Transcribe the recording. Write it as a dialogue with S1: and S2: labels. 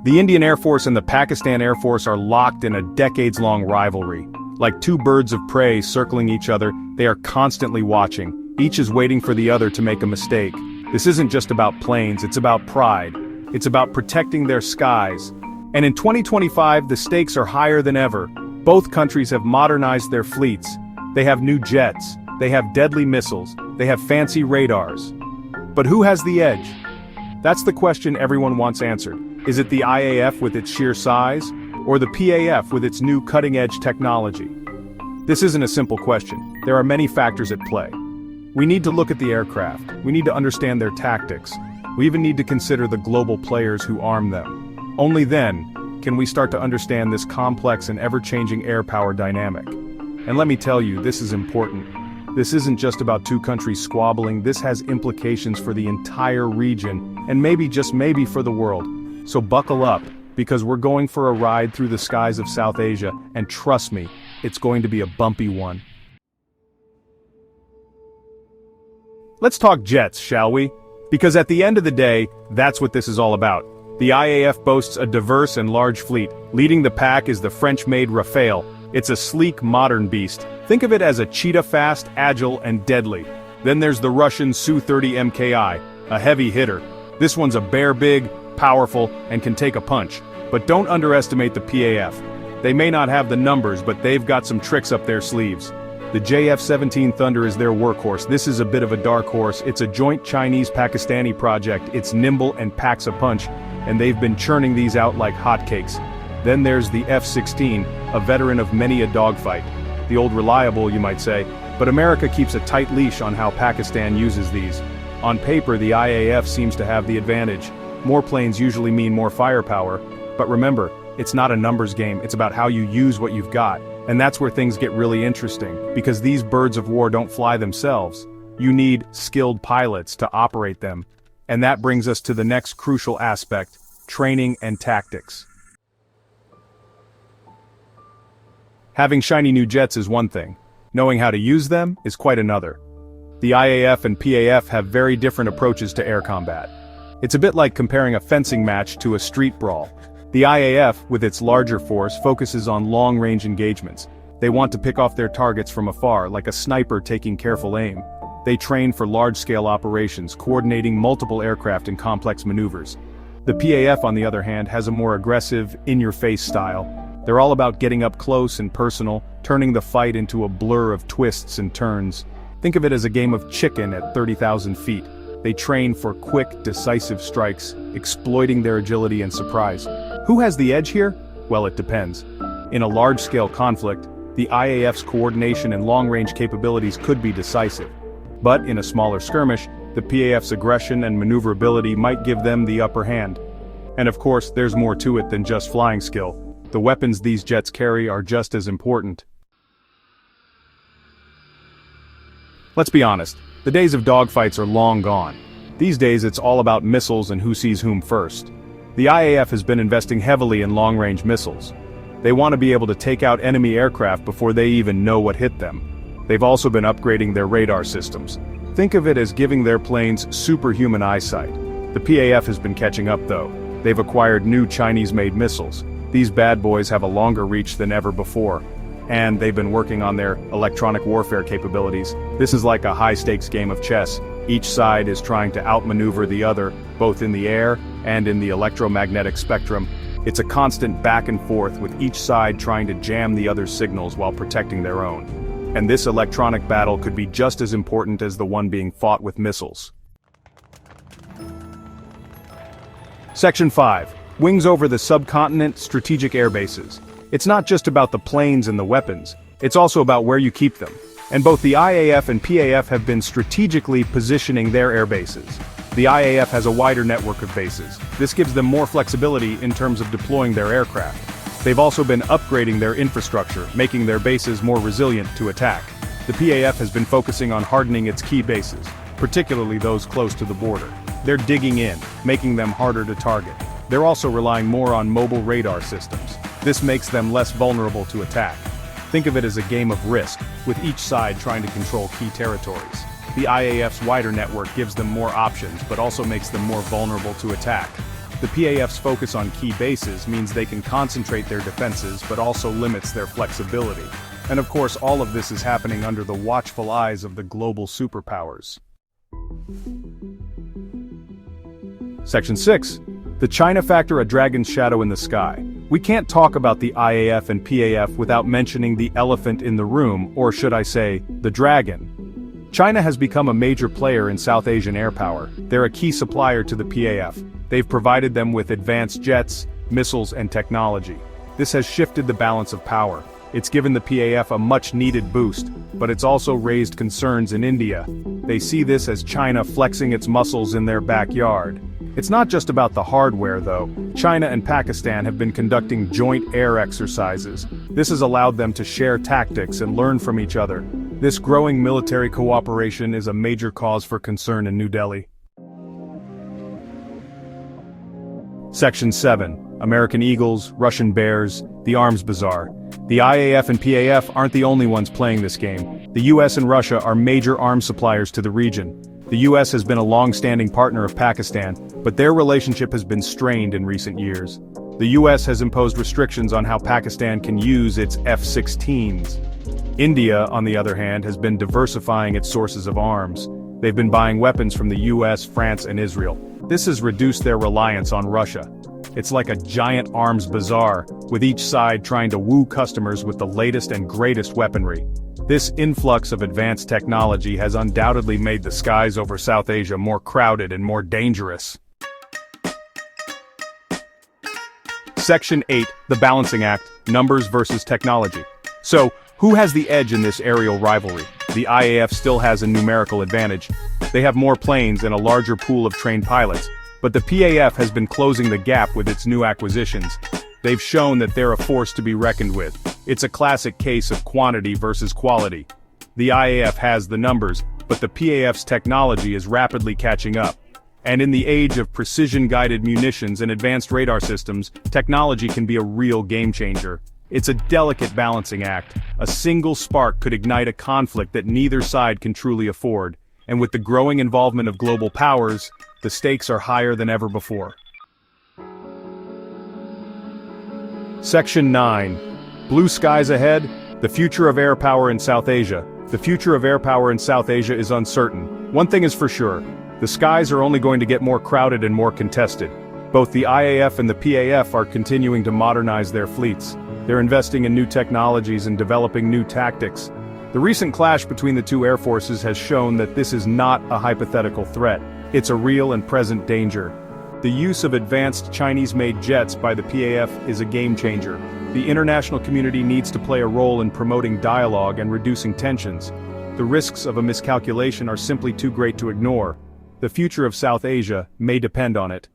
S1: The Indian Air Force and the Pakistan Air Force are locked in a decades-long rivalry. Like two birds of prey circling each other, they are constantly watching. Each is waiting for the other to make a mistake. This isn't just about planes, it's about pride. It's about protecting their skies. And in 2025, the stakes are higher than ever. Both countries have modernized their fleets. They have new jets. They have deadly missiles. They have fancy radars. But who has the edge? That's the question everyone wants answered. Is it the IAF with its sheer size, or the PAF with its new cutting-edge technology? This isn't a simple question. There are many factors at play. We need to look at the aircraft. We need to understand their tactics. We even need to consider the global players who arm them. Only then can we start to understand this complex and ever-changing air power dynamic. And let me tell you, this is important. This isn't just about two countries squabbling, this has implications for the entire region, and maybe, just maybe, for the world. So buckle up, because we're going for a ride through the skies of South Asia, and trust me, it's going to be a bumpy one. Let's talk jets, shall we? Because at the end of the day, that's what this is all about. The IAF boasts a diverse and large fleet. Leading the pack is the French-made Rafale. It's a sleek, modern beast. Think of it as a cheetah, fast, agile, and deadly. Then there's the Russian Su-30 MKI, a heavy hitter. This one's a bear big, powerful, and can take a punch. But don't underestimate the PAF. They may not have the numbers, but they've got some tricks up their sleeves. The JF-17 Thunder is their workhorse. This is a bit of a dark horse. It's a joint Chinese-Pakistani project. It's nimble and packs a punch, and they've been churning these out like hotcakes. Then there's the F-16, a veteran of many a dogfight. The old reliable, you might say, but America keeps a tight leash on how Pakistan uses these. On paper, the IAF seems to have the advantage. More planes usually mean more firepower, but remember, it's not a numbers game, it's about how you use what you've got. And that's where things get really interesting, because these birds of war don't fly themselves. You need skilled pilots to operate them. And that brings us to the next crucial aspect, training and tactics. Having shiny new jets is one thing. Knowing how to use them is quite another. The IAF and PAF have very different approaches to air combat. It's a bit like comparing a fencing match to a street brawl. The IAF, with its larger force, focuses on long-range engagements. They want to pick off their targets from afar, like a sniper taking careful aim. They train for large-scale operations, coordinating multiple aircraft in complex maneuvers. The PAF, on the other hand, has a more aggressive, in-your-face style. They're all about getting up close and personal, turning the fight into a blur of twists and turns. Think of it as a game of chicken at 30,000 feet. They train for quick, decisive strikes, exploiting their agility and surprise. Who has the edge here? Well, it depends. In a large-scale conflict, the IAF's coordination and long-range capabilities could be decisive. But in a smaller skirmish, the PAF's aggression and maneuverability might give them the upper hand. And of course, there's more to it than just flying skill. The weapons these jets carry are just as important. Let's be honest, the days of dogfights are long gone. These days it's all about missiles and who sees whom first. The IAF has been investing heavily in long-range missiles. They want to be able to take out enemy aircraft before they even know what hit them. They've also been upgrading their radar systems. Think of it as giving their planes superhuman eyesight. The PAF has been catching up though. They've acquired new Chinese-made missiles. These bad boys have a longer reach than ever before. And they've been working on their electronic warfare capabilities. This is like a high-stakes game of chess. Each side is trying to outmaneuver the other, both in the air and in the electromagnetic spectrum. It's a constant back and forth, with each side trying to jam the other's signals while protecting their own. And this electronic battle could be just as important as the one being fought with missiles. Section 5. Wings over the subcontinent, strategic air bases. It's not just about the planes and the weapons, it's also about where you keep them. And both the IAF and PAF have been strategically positioning their air bases. The IAF has a wider network of bases. This gives them more flexibility in terms of deploying their aircraft. They've also been upgrading their infrastructure, making their bases more resilient to attack. The PAF has been focusing on hardening its key bases, particularly those close to the border. They're digging in, making them harder to target. They're also relying more on mobile radar systems. This makes them less vulnerable to attack. Think of it as a game of risk, with each side trying to control key territories. The IAF's wider network gives them more options, but also makes them more vulnerable to attack. The PAF's focus on key bases means they can concentrate their defenses but also limits their flexibility. And of course, all of this is happening under the watchful eyes of the global superpowers. Section 6. The China factor, a dragon's shadow in the sky. We can't talk about the IAF and PAF without mentioning the elephant in the room, or should I say, the dragon. China has become a major player in South Asian air power. They're a key supplier to the PAF. They've provided them with advanced jets, missiles, and technology. This has shifted the balance of power. It's given the PAF a much-needed boost, but it's also raised concerns in India. They see this as China flexing its muscles in their backyard. It's not just about the hardware, though. China and Pakistan have been conducting joint air exercises. This has allowed them to share tactics and learn from each other. This growing military cooperation is a major cause for concern in New Delhi. Section 7. American Eagles, Russian Bears, the Arms Bazaar. The IAF and PAF aren't the only ones playing this game. The US and Russia are major arms suppliers to the region. The US has been a long-standing partner of Pakistan, but their relationship has been strained in recent years. The US has imposed restrictions on how Pakistan can use its F-16s. India, on the other hand, has been diversifying its sources of arms. They've been buying weapons from the US, France, and Israel. This has reduced their reliance on Russia. It's like a giant arms bazaar, with each side trying to woo customers with the latest and greatest weaponry. This influx of advanced technology has undoubtedly made the skies over South Asia more crowded and more dangerous. Section 8, the balancing act, numbers versus technology. So, who has the edge in this aerial rivalry? The IAF still has a numerical advantage. They have more planes and a larger pool of trained pilots, but the PAF has been closing the gap with its new acquisitions. They've shown that they're a force to be reckoned with. It's a classic case of quantity versus quality. The IAF has the numbers, but the PAF's technology is rapidly catching up. And in the age of precision-guided munitions and advanced radar systems, technology can be a real game-changer. It's a delicate balancing act. A single spark could ignite a conflict that neither side can truly afford. And with the growing involvement of global powers, the stakes are higher than ever before. Section 9. Blue skies ahead, the future of air power in South Asia. The future of air power in South Asia is uncertain. One thing is for sure, the skies are only going to get more crowded and more contested. Both the IAF and the PAF are continuing to modernize their fleets. They're investing in new technologies and developing new tactics. The recent clash between the two air forces has shown that this is not a hypothetical threat. It's a real and present danger. The use of advanced Chinese-made jets by the PAF is a game-changer. The international community needs to play a role in promoting dialogue and reducing tensions. The risks of a miscalculation are simply too great to ignore. The future of South Asia may depend on it.